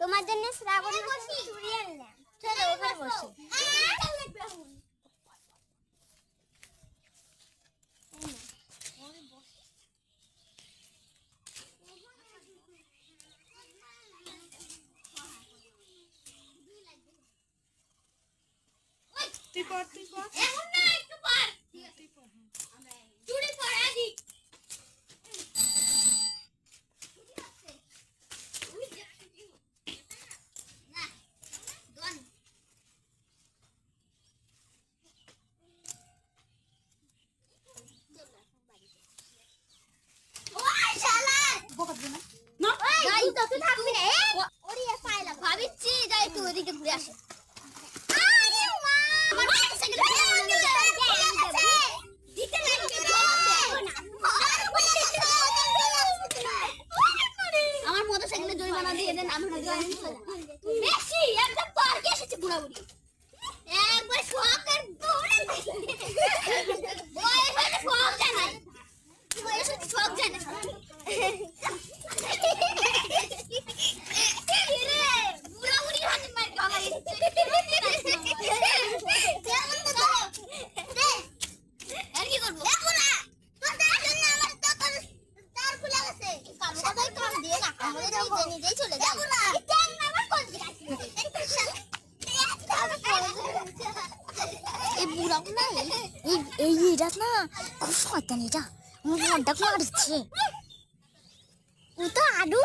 তোমার জন্য শ্রাবণ মাসে চুড়ি আনলাম। চলো ওখানে বসি। তুই পর এখন না একটু পর চুড়ি পর আদি না দোন ওই শালা বকা দিনা না যাই তো তুই থাকবি না ওরে পাইলা ভাবিছি যাই তুই ওদিকে ঘুরে আসে আরে মা আমার সাইকেল দিতে লাগবে আমার মোটরসাইকেলে জরিমানা দিয়ে দেন আমি বেশি একদম পার্কে এসেছে বুড়া বুড়ি একবার শোকের দৌড়ে ওই হলে শোক জানাই ওই শুধু শোক জানে বুড়া বুড়ি হাতে মার গলায় আর কি করবো দেখো না তোর দেখার জন্য আমার তো তার খুলে গেছে কাম কথাই কাম দিয়ে না আমাদের নিজেই চলে যাও দেখো না কেন আমার কোন দিকে এই বুড়া না এই এটা না খুব শয়তান এটা আমার মনটা মারছে ও তো আডু